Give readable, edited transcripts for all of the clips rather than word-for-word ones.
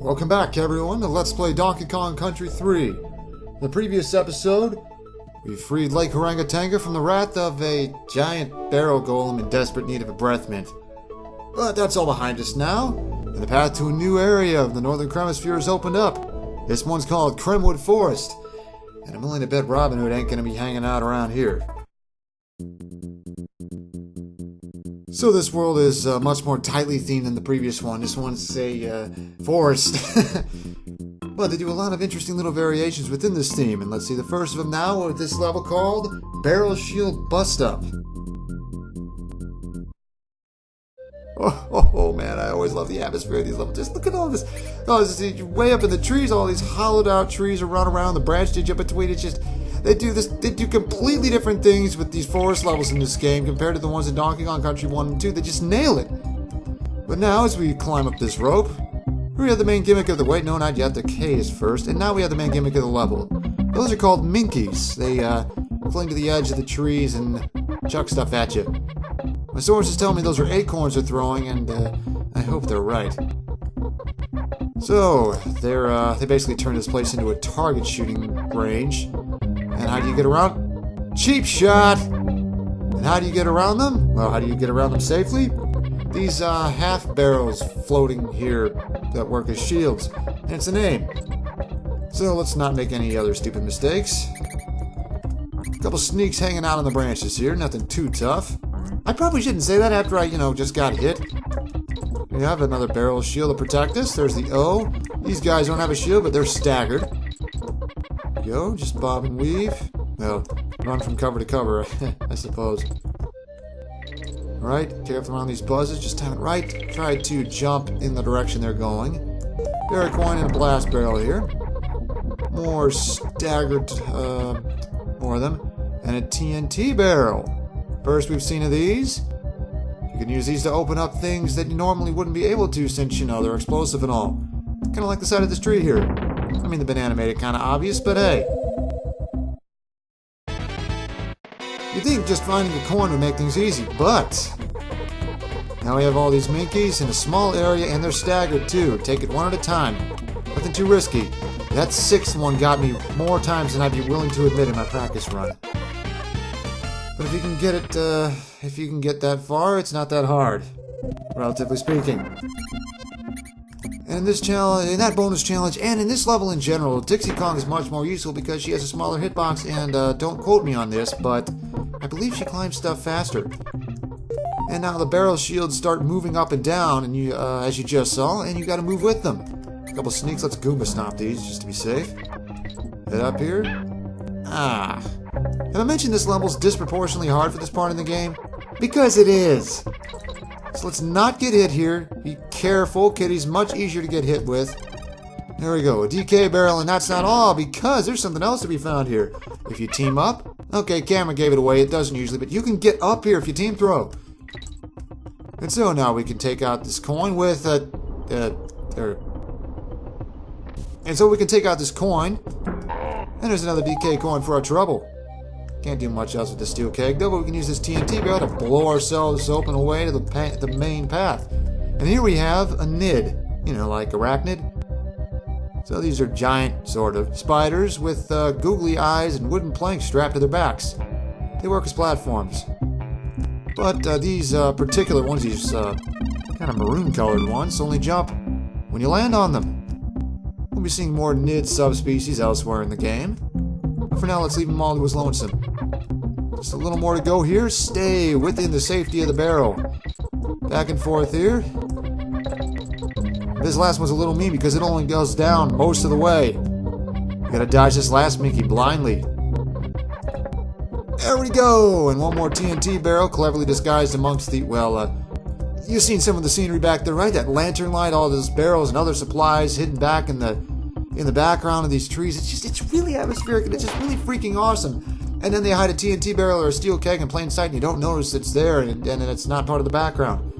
Welcome back, everyone, to Let's Play Donkey Kong Country 3. In the previous episode, we freed Lake Orangatanga from the wrath of a giant barrel golem in desperate need of a breath mint. But that's all behind us now, and the path to a new area of the Northern Hemisphere has opened up. This one's called Kremwood Forest, and I'm willing to bet Robin Hood ain't gonna be hanging out around here. So this world is much more tightly themed than the previous one. This one's a forest. But they do a lot of interesting little variations within this theme. And let's see the first of them now with this level called Barrel Shield Bust Up. Oh man, I always love the atmosphere of these levels. Just look at all this. Oh, this is way up in the trees, all these hollowed out trees run around, the branch ditch up between. It's just... They do completely different things with these forest levels in this game compared to the ones in Donkey Kong Country 1 and 2. They just nail it. But now, as we climb up this rope, we have the main gimmick of the... Wait, no, not yet. The K is first. And now we have the main gimmick of the level. Those are called minkies. They cling to the edge of the trees and chuck stuff at you. My sources tell me those are acorns they're throwing, and I hope they're right. So, they basically turn this place into a target shooting range. And how do you get around? Cheap shot! And how do you get around them? Well, how do you get around them safely? These half barrels floating here that work as shields. And it's a name. So let's not make any other stupid mistakes. A couple sneaks hanging out on the branches here. Nothing too tough. I probably shouldn't say that after I, just got hit. We have another barrel shield to protect us. There's the O. These guys don't have a shield, but they're staggered. Go, just bob and weave. Well, run from cover to cover, I suppose. Alright, careful around these buzzes, just time it right. Try to jump in the direction they're going. Barrel coin and a blast barrel here. More staggered, more of them. And a TNT barrel. First we've seen of these. You can use these to open up things that you normally wouldn't be able to since, they're explosive and all. Kinda like the side of this tree here. I mean, the banana made it kind of obvious, but hey. You'd think just finding a coin would make things easy, but... Now we have all these minkies in a small area, and they're staggered too. Take it one at a time. Nothing too risky. That sixth one got me more times than I'd be willing to admit in my practice run. But if you can get it, if you can get that far, it's not that hard. Relatively speaking. And in this challenge, in that bonus challenge, and in this level in general, Dixie Kong is much more useful because she has a smaller hitbox, and don't quote me on this, but I believe she climbs stuff faster. And now the barrel shields start moving up and down, and you, as you just saw, and you got to move with them. A couple sneaks. Let's Goomba stomp these just to be safe. Head up here. Ah. Have I mentioned this level's disproportionately hard for this part of the game? Because it is. So let's not get hit here. Be careful. Kitty's much easier to get hit with. There we go. A DK barrel, and that's not all, because there's something else to be found here. If you team up... Okay, camera gave it away. It doesn't usually, but you can get up here if you team throw. And so now we can take out this coin with And so we can take out this coin. And there's another DK coin for our trouble. Can't do much else with this steel keg, though, but we can use this TNT barrel to blow ourselves open away to the main path. And here we have a nid, like arachnid. So these are giant, sort of, spiders with googly eyes and wooden planks strapped to their backs. They work as platforms. But these particular ones, these kind of maroon-colored ones, only jump when you land on them. We'll be seeing more nid subspecies elsewhere in the game. But for now, let's leave them all to his lonesome. Just a little more to go here. Stay within the safety of the barrel. Back and forth here. This last one's a little mean because it only goes down most of the way. You gotta dodge this last minky blindly. There we go! And one more TNT barrel cleverly disguised amongst the, you've seen some of the scenery back there, right? That lantern light, all those barrels and other supplies hidden back in the background of these trees. It's really atmospheric and it's just really freaking awesome. And then they hide a TNT barrel or a steel keg in plain sight and you don't notice it's there and it's not part of the background.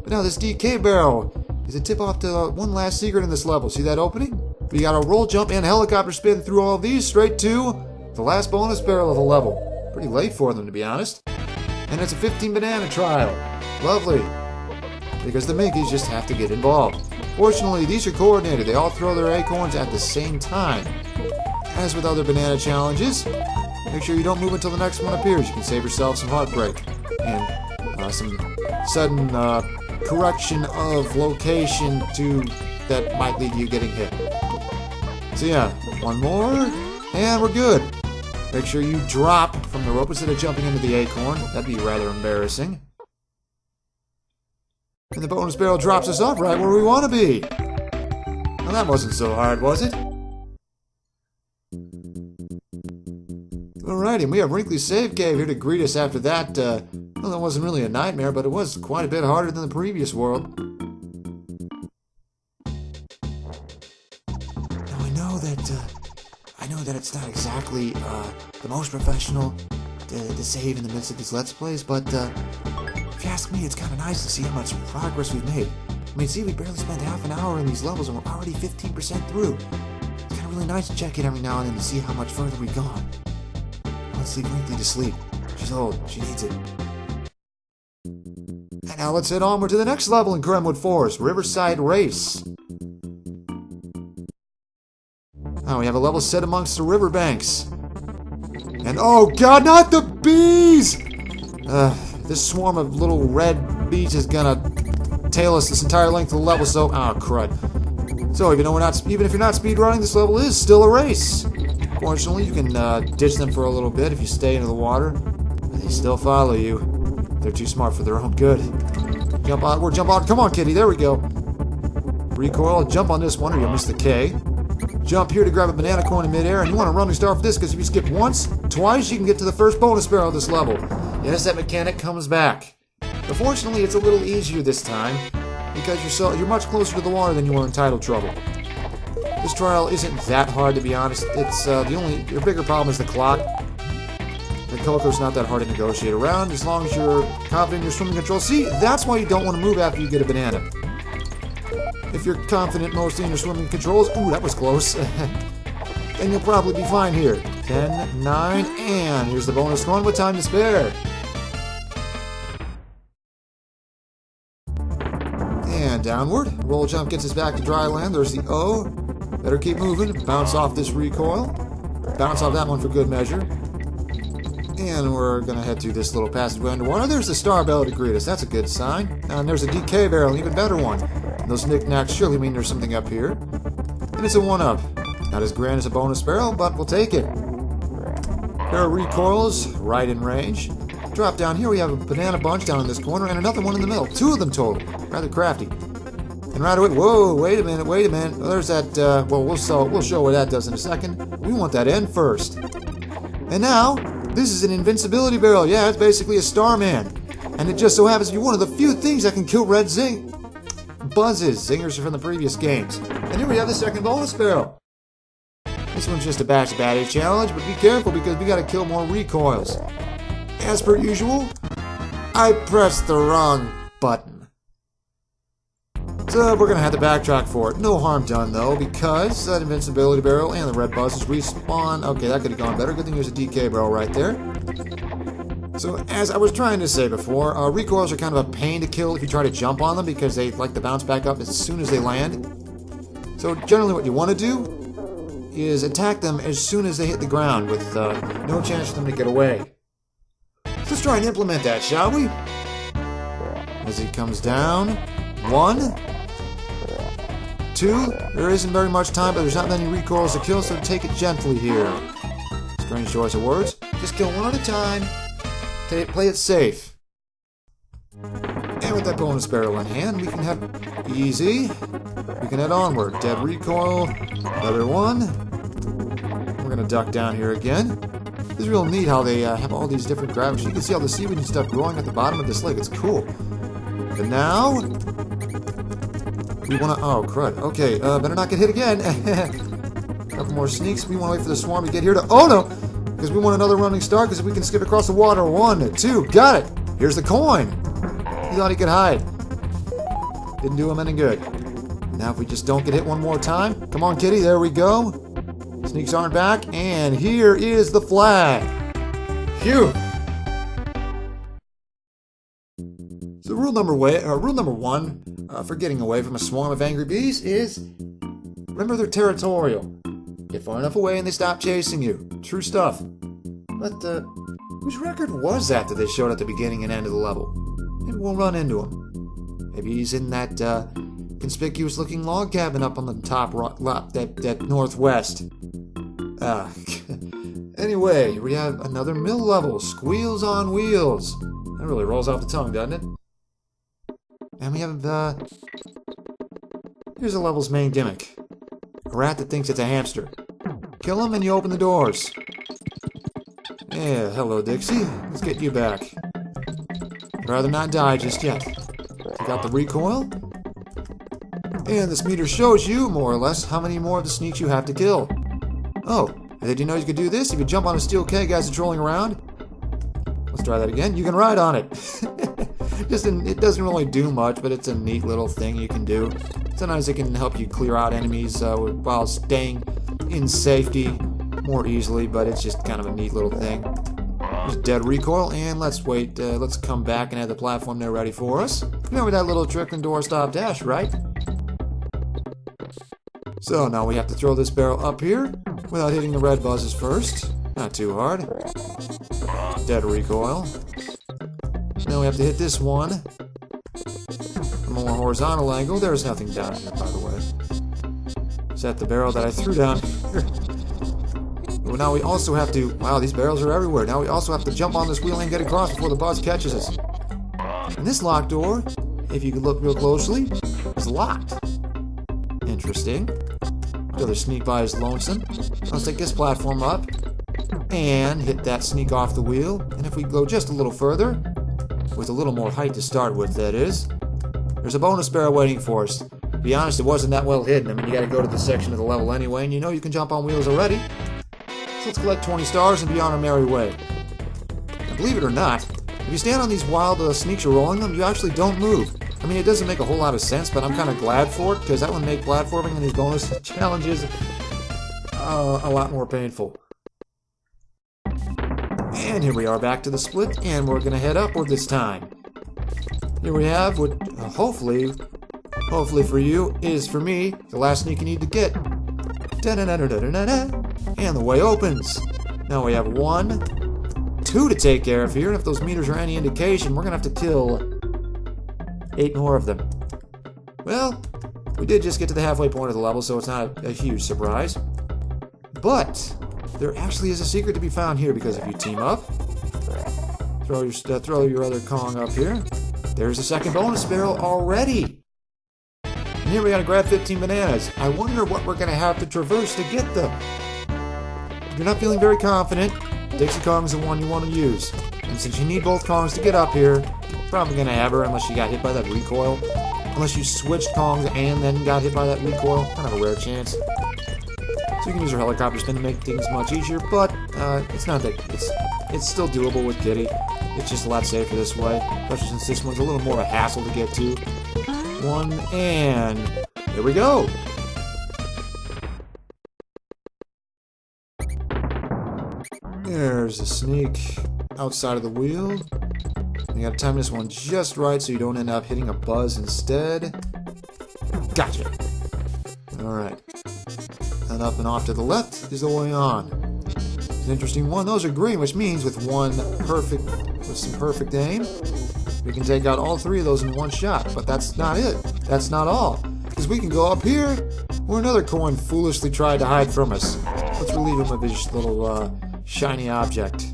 But now this DK barrel is a tip off to one last secret in this level. See that opening? We got a roll jump and helicopter spin through all of these straight to the last bonus barrel of the level. Pretty late for them, to be honest. And it's a 15 banana trial. Lovely. Because the Minkies just have to get involved. Fortunately, these are coordinated. They all throw their acorns at the same time. As with other banana challenges, make sure you don't move until the next one appears. You can save yourself some heartbreak and some sudden correction of location that might lead to you getting hit. So yeah, one more, and we're good. Make sure you drop from the rope instead of jumping into the acorn. That'd be rather embarrassing. And the bonus barrel drops us off right where we want to be. Well, that wasn't so hard, was it? Alrighty, and we have Wrinkly's Save Cave here to greet us after that. Well, that wasn't really a nightmare, but it was quite a bit harder than the previous world. Now, I know that it's not exactly the most professional to save in the midst of these Let's Plays, but if you ask me, it's kind of nice to see how much progress we've made. I mean, see, we barely spent half an hour in these levels, and we're already 15% through. It's kind of really nice to check in every now and then to see how much further we've gone. Let's leave Wrinkly to sleep. She's old. She needs it. And now let's head onward to the next level in Grimwood Forest, Riverside Race. Now we have a level set amongst the riverbanks. And oh god, not the bees! This swarm of little red bees is gonna tail us this entire length of the level, so... oh, crud. So, even if you're not speedrunning, this level is still a race. Fortunately, you can ditch them for a little bit if you stay into the water. But they still follow you. They're too smart for their own good. Jump outward, jump out. Come on, kitty, there we go. Recoil, jump on this one or you'll miss the K. Jump here to grab a banana corn in midair, and you want to running start for this because if you skip once, twice, you can get to the first bonus barrel of this level. Yes, that mechanic comes back. But fortunately, it's a little easier this time because you're much closer to the water than you were in Tidal Trouble. This trial isn't that hard, to be honest. It's your bigger problem is the clock. The Coco's not that hard to negotiate around as long as you're confident in your swimming control. See, that's why you don't want to move after you get a banana. If you're confident mostly in your swimming controls, ooh, that was close, then you'll probably be fine here. 10, 9, and here's the bonus one with time to spare. And downward. Roll jump gets us back to dry land. There's the O. Better keep moving. Bounce off this recoil. Bounce off that one for good measure. And we're going to head through this little passageway underwater. There's the star barrel to greet us. That's a good sign. And there's a DK barrel, an even better one. And those knickknacks surely mean there's something up here. And it's a 1-up. Not as grand as a bonus barrel, but we'll take it. There are recoils right in range. Drop down here, we have a banana bunch down in this corner and another one in the middle. 2 of them total. Rather crafty. And right away, whoa, wait a minute. Well, there's that, well, we'll show what that does in a second. We want that end first. And now, this is an invincibility barrel. Yeah, it's basically a Starman. And it just so happens to be one of the few things that can kill red buzzes. Zingers are from the previous games. And here we have the second bonus barrel. This one's just a batch batty challenge, but be careful because we gotta kill more recoils. As per usual, I pressed the wrong button. So we're gonna have to backtrack for it. No harm done though, because that invincibility barrel and the red buzzes respawn. Okay, that could have gone better. Good thing there's a DK barrel right there. So as I was trying to say before, recoils are kind of a pain to kill if you try to jump on them because they like to bounce back up as soon as they land. So generally what you want to do is attack them as soon as they hit the ground with no chance for them to get away. Let's try and implement that, shall we? As he comes down, 1, 2, there isn't very much time, but there's not many recoils to kill, so take it gently here. Strange choice of words. Just kill one at a time. Play it safe. And with that bonus barrel in hand, we can head easy. We can head onward. Dead recoil. Another one. We're gonna duck down here again. It's real neat how they have all these different graphics. You can see all the seaweed and stuff growing at the bottom of this lake. It's cool. But now we wanna. Oh crud. Okay, better not get hit again. Couple more sneaks. We wanna wait for the swarm to get here to. Oh no! Because we want another running start. Because if we can skip across the water. 1, 2, got it. Here's the coin. He thought he could hide. Didn't do him any good. Now if we just don't get hit one more time. Come on, kitty. There we go. Sneaks aren't back. And here is the flag. Phew. So rule number 1. for getting away from a swarm of angry bees is, remember, they're territorial. Get far enough away and they stop chasing you. True stuff. But, whose record was that they showed at the beginning and end of the level? Maybe we'll run into him. Maybe he's in that, conspicuous-looking log cabin up on the top that northwest. Anyway, we have another mill level, Squeals on Wheels. That really rolls off the tongue, doesn't it? And we have, here's the level's main gimmick. A rat that thinks it's a hamster. Kill him and you open the doors. Yeah, hello Dixie. Let's get you back. I'd rather not die just yet. You got the recoil? And this meter shows you, more or less, how many more of the sneaks you have to kill. Oh, did you know you could do this? You could jump on a steel keg as it's rolling around? Let's try that again. You can ride on it. It doesn't really do much, but it's a neat little thing you can do. Sometimes it can help you clear out enemies while staying in safety more easily, but it's just kind of a neat little thing. There's dead recoil, and let's wait. Let's come back and have the platform there ready for us. Remember that little trick in doorstop dash, right? So now we have to throw this barrel up here without hitting the red buzzes first. Not too hard. Dead recoil. Now we have to hit this one. A more horizontal angle. There's nothing down here, by the way. Set the barrel that I threw down here. But now we also have to... Wow, these barrels are everywhere. Now we also have to jump on this wheel and get across before the buzz catches us. And this locked door, if you could look real closely, is locked. Interesting. The other sneak by is lonesome. Let's take this platform up and hit that sneak off the wheel. And if we go just a little further, with a little more height to start with, that is, there's a bonus barrel waiting for us. To be honest, it wasn't that well hidden. I mean, you gotta go to the section of the level anyway, and you know you can jump on wheels already. So let's collect 20 stars and be on our merry way. Now, believe it or not, if you stand on these wild sneaks you're rolling them, you actually don't move. I mean, it doesn't make a whole lot of sense, but I'm kind of glad for it, because that would make platforming in these bonus challenges a lot more painful. And here we are back to the split, and we're going to head upward this time. Here we have what, hopefully for you, is for me, the last sneak you need to get. Da-da-da-da-da-da-da. And the way opens. Now we have 1, 2 to take care of here, and if those meters are any indication, we're going to have to kill 8 more of them. Well, we did just get to the halfway point of the level, so it's not a huge surprise. But there actually is a secret to be found here, because if you team up, throw your other Kong up here, there's a second bonus barrel already. And here we gotta grab 15 bananas. I wonder what we're gonna have to traverse to get them. If you're not feeling very confident, Dixie Kong's the one you want to use. And since you need both Kongs to get up here, you're probably gonna have her unless you got hit by that recoil. Unless you switched Kongs and then got hit by that recoil. Kind of a rare chance. So you can use your helicopter spin to make things much easier, but it's not that it's still doable with Kitty. It's just a lot safer this way, especially since this one's a little more of a hassle to get to. 1, and here we go. There's a sneak outside of the wheel. You gotta time this one just right so you don't end up hitting a buzz instead. Gotcha. Alright. And up and off to the left is the way on. It's an interesting one. Those are green, which means with some perfect aim, we can take out all 3 of those in one shot. But that's not it. That's not all. Because we can go up here where another coin foolishly tried to hide from us. Let's relieve him of his little shiny object.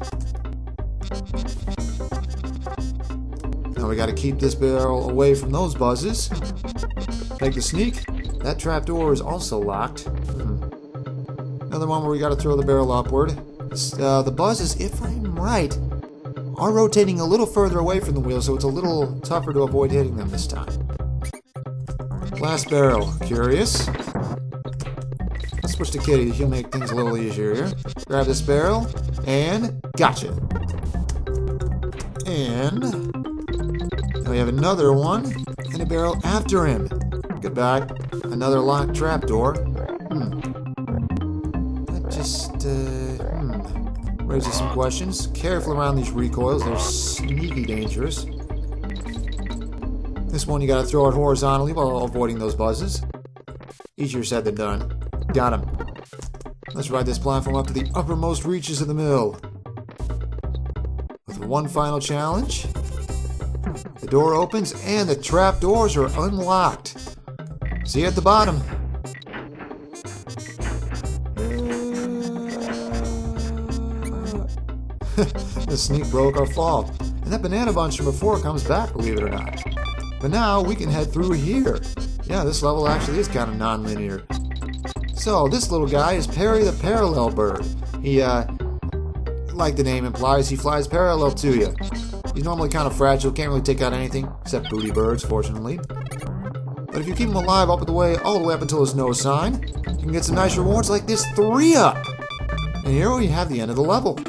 Now we gotta keep this barrel away from those buzzes. Take the sneak. That trapdoor is also locked. Another one where we gotta throw the barrel upward. The buzzes, if I'm right, are rotating a little further away from the wheel, so it's a little tougher to avoid hitting them this time. Last barrel. Curious? Let's switch to Kitty. He'll make things a little easier here. Grab this barrel, and gotcha. And now we have another one, and a barrel after him. Goodbye. Another locked trapdoor. That just raises some questions. Careful around these recoils. They're sneaky dangerous. This one you gotta throw it horizontally while avoiding those buzzes. Easier said than done. Got him. Let's ride this platform up to the uppermost reaches of the mill. With one final challenge. The door opens and the trap doors are unlocked. See you at the bottom. The sneak broke our fall. And that banana bunch from before comes back, believe it or not. But now we can head through here. Yeah, this level actually is kind of non-linear. So, this little guy is Perry the Parallel Bird. He, like the name implies, he flies parallel to you. He's normally kind of fragile, can't really take out anything, except booty birds, fortunately. But if you keep him alive all the way up until there's no sign, you can get some nice rewards like this 3-up. And here we have the end of the level.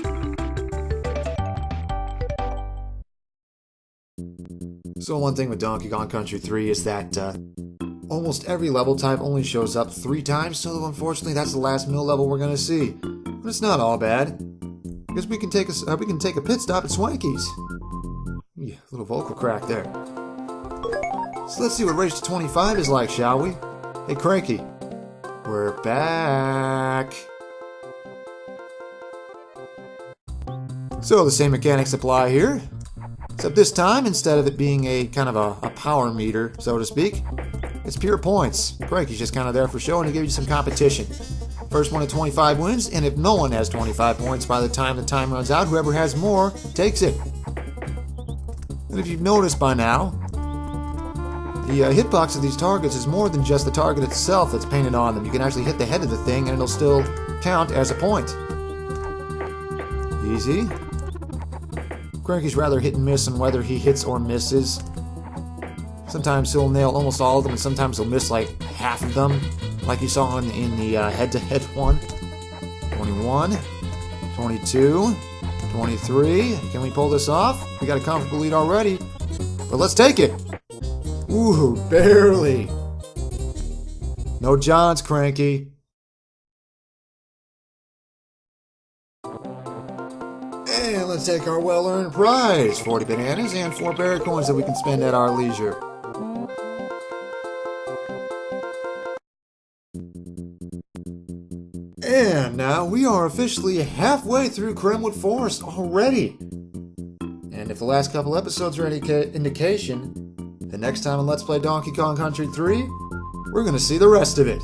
So one thing with Donkey Kong Country 3 is that almost every level type only shows up 3 times, so unfortunately that's the last mill level we're going to see. But it's not all bad, because we can take a pit stop at Swanky's. Yeah, little vocal crack there. So let's see what Race to 25 is like, shall we? Hey Cranky, we're back. So the same mechanics apply here. Except this time, instead of it being a kind of a power meter, so to speak, it's pure points. Cranky's just kind of there for show and to give you some competition. First one to 25 wins, and if no one has 25 points by the time the time runs out, whoever has more takes it. And if you've noticed by now, the hitbox of these targets is more than just the target itself that's painted on them. You can actually hit the head of the thing and it'll still count as a point. Easy. Cranky's rather hit and miss on whether he hits or misses. Sometimes he'll nail almost all of them, and sometimes he'll miss like half of them, like you saw in the head-to-head one. 21, 22, 23. Can we pull this off? We got a comfortable lead already, but let's take it. Ooh, barely. No Johns, Cranky. And let's take our well-earned prize, 40 bananas and 4 berry coins that we can spend at our leisure. And now we are officially halfway through Kremwood Forest already. And if the last couple episodes are any indication, the next time on Let's Play Donkey Kong Country 3, we're going to see the rest of it.